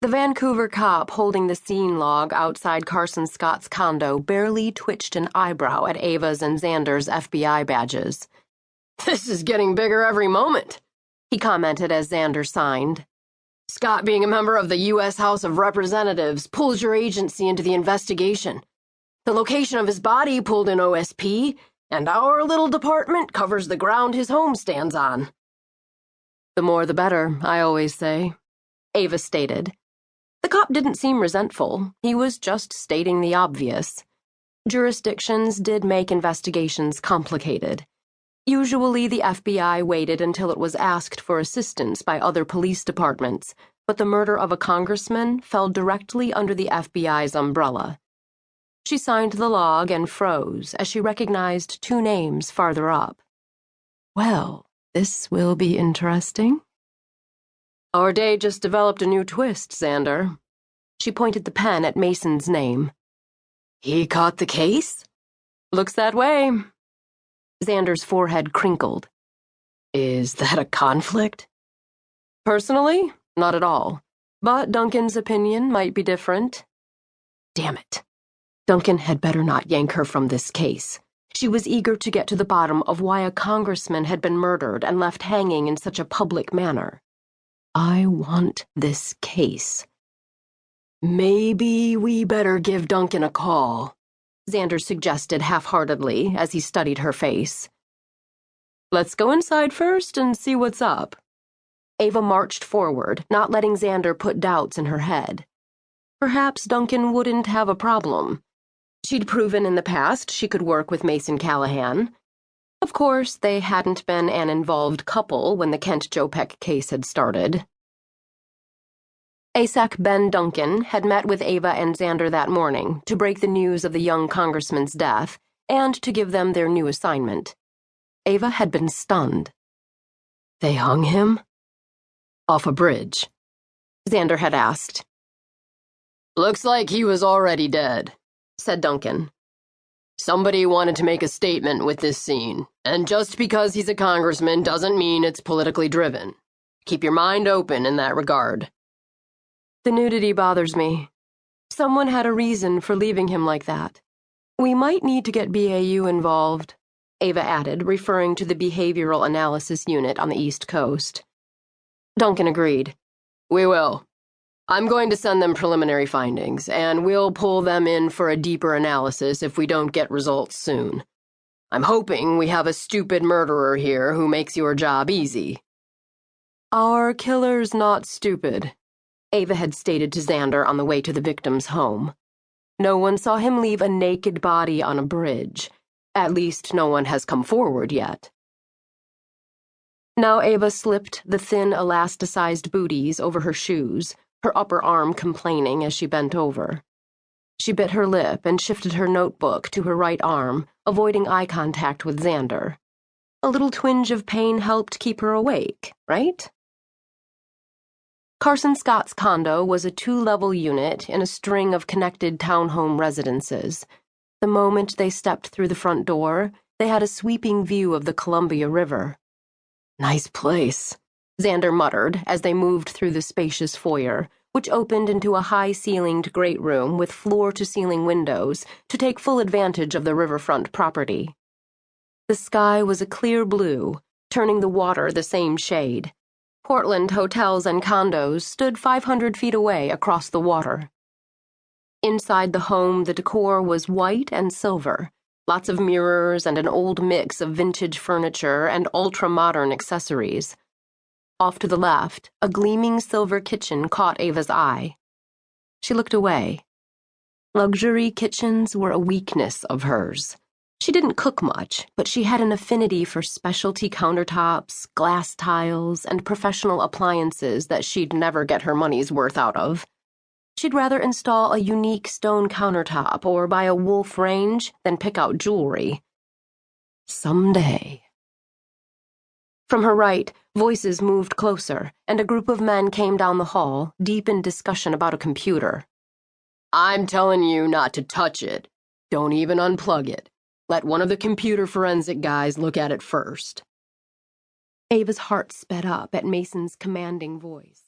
The Vancouver cop holding the scene log outside Carson Scott's condo barely twitched an eyebrow at Ava's and Xander's FBI badges. "This is getting bigger every moment," he commented as Xander signed. "Scott being a member of the U.S. House of Representatives pulls your agency into the investigation. The location of his body pulled in OSP, and our little department covers the ground his home stands on." "The more the better, I always say," Ava stated. The cop didn't seem resentful. He was just stating the obvious. Jurisdictions did make investigations complicated. Usually, the FBI waited until it was asked for assistance by other police departments, but the murder of a congressman fell directly under the FBI's umbrella. She signed the log and froze as she recognized two names farther up. "Well, this will be interesting." "Our day just developed a new twist, Xander." She pointed the pen at Mason's name. "He caught the case?" "Looks that way." Xander's forehead crinkled. "Is that a conflict?" "Personally, not at all. But Duncan's opinion might be different." Damn it. Duncan had better not yank her from this case. She was eager to get to the bottom of why a congressman had been murdered and left hanging in such a public manner. I want this case. "Maybe we better give Duncan a call," Xander suggested half-heartedly as he studied her face. "Let's go inside first and see what's up." Ava marched forward, not letting Xander put doubts in her head. Perhaps Duncan wouldn't have a problem. She'd proven in the past she could work with Mason Callahan. Of course, they hadn't been an involved couple when the Kent Jopek case had started. ASAC Ben Duncan had met with Ava and Xander that morning to break the news of the young congressman's death and to give them their new assignment. Ava had been stunned. "They hung him?" "Off a bridge," Xander had asked. "Looks like he was already dead," said Duncan. "Somebody wanted to make a statement with this scene, and just because he's a congressman doesn't mean it's politically driven. Keep your mind open in that regard." "The nudity bothers me. Someone had a reason for leaving him like that. We might need to get BAU involved," Ava added, referring to the Behavioral Analysis Unit on the East Coast. Duncan agreed. "We will. I'm going to send them preliminary findings, and we'll pull them in for a deeper analysis if we don't get results soon. I'm hoping we have a stupid murderer here who makes your job easy." "Our killer's not stupid," Ava had stated to Xander on the way to the victim's home. "No one saw him leave a naked body on a bridge. At least no one has come forward yet." Now Ava slipped the thin, elasticized booties over her shoes, her upper arm complaining as she bent over. She bit her lip and shifted her notebook to her right arm, avoiding eye contact with Xander. A little twinge of pain helped keep her awake, right? Carson Scott's condo was a 2-level unit in a string of connected townhome residences. The moment they stepped through the front door, they had a sweeping view of the Columbia River. "Nice place," Xander muttered as they moved through the spacious foyer, which opened into a high-ceilinged great room with floor-to-ceiling windows to take full advantage of the riverfront property. The sky was a clear blue, turning the water the same shade. Portland hotels and condos stood 500 feet away across the water. Inside the home, the decor was white and silver, lots of mirrors and an old mix of vintage furniture and ultra-modern accessories. Off to the left, a gleaming silver kitchen caught Ava's eye. She looked away. Luxury kitchens were a weakness of hers. She didn't cook much, but she had an affinity for specialty countertops, glass tiles, and professional appliances that she'd never get her money's worth out of. She'd rather install a unique stone countertop or buy a wolf range than pick out jewelry. Someday. From her right, voices moved closer, and a group of men came down the hall, deep in discussion about a computer. "I'm telling you not to touch it. Don't even unplug it. Let one of the computer forensic guys look at it first." Ava's heart sped up at Mason's commanding voice.